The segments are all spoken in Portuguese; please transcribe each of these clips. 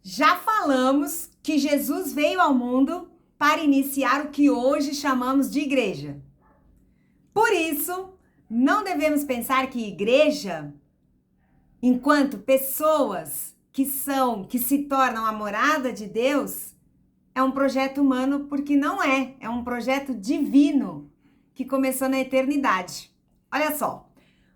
Já falamos que Jesus veio ao mundo para iniciar o que hoje chamamos de igreja. Por isso, não devemos pensar que igreja, enquanto pessoas que se tornam a morada de Deus, é um projeto humano, porque não é. É um projeto divino que começou na eternidade. Olha só,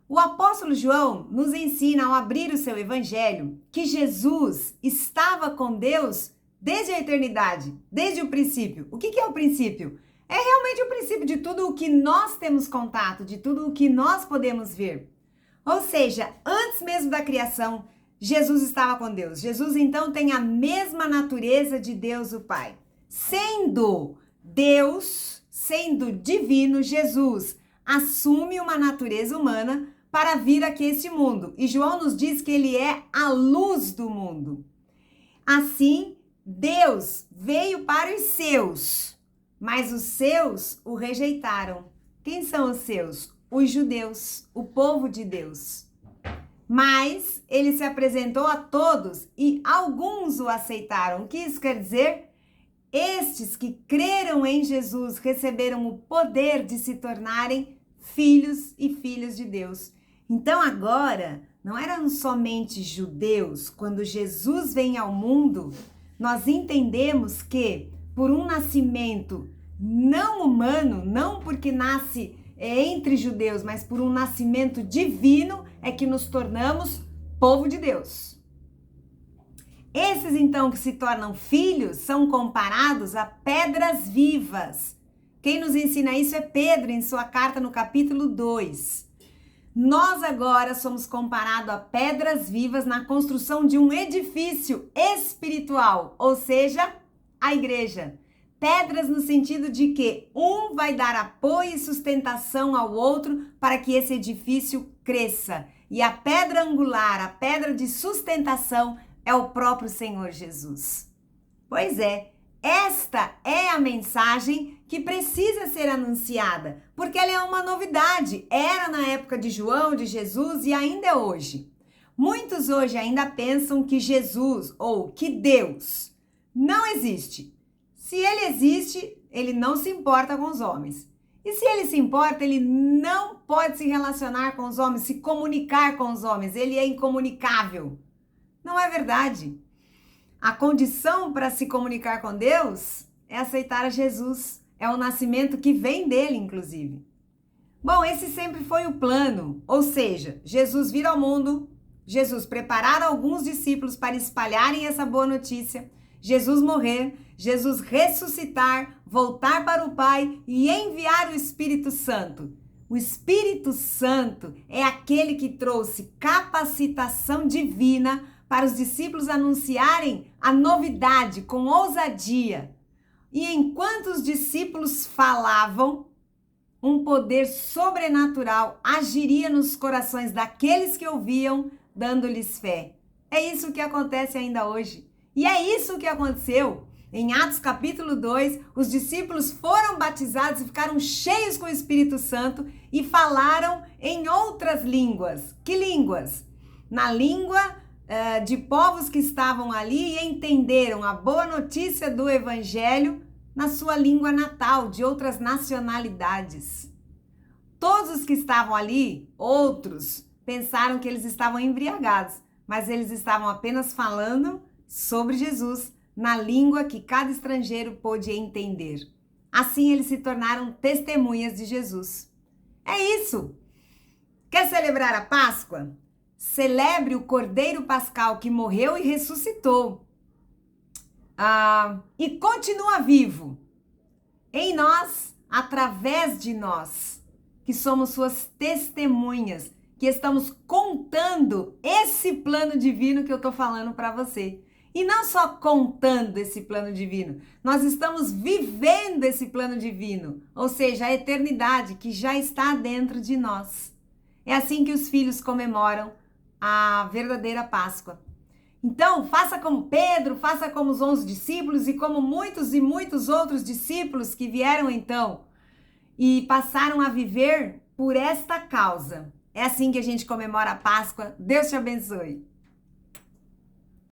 o apóstolo João nos ensina, ao abrir o seu evangelho, que Jesus estava com Deus desde a eternidade, desde o princípio. O que é o princípio? É realmente o princípio de tudo o que nós temos contato, de tudo o que nós podemos ver. Ou seja, antes mesmo da criação, Jesus estava com Deus. Jesus, então, tem a mesma natureza de Deus, o Pai. Sendo Deus, sendo divino, Jesus assume uma natureza humana para vir aqui a este mundo. E João nos diz que ele é a luz do mundo. Assim, Deus veio para os seus, mas os seus o rejeitaram. Quem são os seus? Os judeus, o povo de Deus. Mas ele se apresentou a todos e alguns o aceitaram. O que isso quer dizer? Estes que creram em Jesus receberam o poder de se tornarem filhos e filhas de Deus. Então agora, não eram somente judeus. Quando Jesus vem ao mundo, nós entendemos que por um nascimento não humano, não porque nasce entre judeus, mas por um nascimento divino, é que nos tornamos povo de Deus. Esses, então, que se tornam filhos, são comparados a pedras vivas. Quem nos ensina isso é Pedro, em sua carta no capítulo 2. Nós agora somos comparados a pedras vivas na construção de um edifício espiritual, ou seja, a igreja. Pedras no sentido de que um vai dar apoio e sustentação ao outro para que esse edifício cresça. E a pedra angular, a pedra de sustentação, é o próprio Senhor Jesus. Pois é, esta é a mensagem que precisa ser anunciada, porque ela é uma novidade. Era na época de João, de Jesus e ainda é hoje. Muitos hoje ainda pensam que Jesus ou que Deus não existe. Se ele existe, ele não se importa com os homens. E se ele se importa, ele não pode se relacionar com os homens, se comunicar com os homens. Ele é incomunicável. Não é verdade. A condição para se comunicar com Deus é aceitar a Jesus. É o nascimento que vem dele, inclusive. Bom, esse sempre foi o plano. Ou seja, Jesus vir ao mundo, Jesus preparar alguns discípulos para espalharem essa boa notícia, Jesus morrer, Jesus ressuscitar, voltar para o Pai e enviar o Espírito Santo. O Espírito Santo é aquele que trouxe capacitação divina para os discípulos anunciarem a novidade com ousadia. E enquanto os discípulos falavam, um poder sobrenatural agiria nos corações daqueles que ouviam, dando-lhes fé. É isso que acontece ainda hoje. E é isso que aconteceu. Em Atos capítulo 2, os discípulos foram batizados e ficaram cheios com o Espírito Santo e falaram em outras línguas. Que línguas? Na língua de povos que estavam ali e entenderam a boa notícia do Evangelho na sua língua natal, de outras nacionalidades. Todos os que estavam ali, outros, pensaram que eles estavam embriagados, mas eles estavam apenas falando sobre Jesus na língua que cada estrangeiro pôde entender. Assim eles se tornaram testemunhas de Jesus. É isso! Quer celebrar a Páscoa? Celebre o Cordeiro Pascal que morreu e ressuscitou. E continua vivo em nós, através de nós, que somos suas testemunhas, que estamos contando esse plano divino que eu tô falando para você. E não só contando esse plano divino, nós estamos vivendo esse plano divino, ou seja, a eternidade que já está dentro de nós. É assim que os filhos comemoram a verdadeira Páscoa. Então, faça como Pedro, faça como os 11 discípulos e como muitos e muitos outros discípulos que vieram então e passaram a viver por esta causa. É assim que a gente comemora a Páscoa. Deus te abençoe.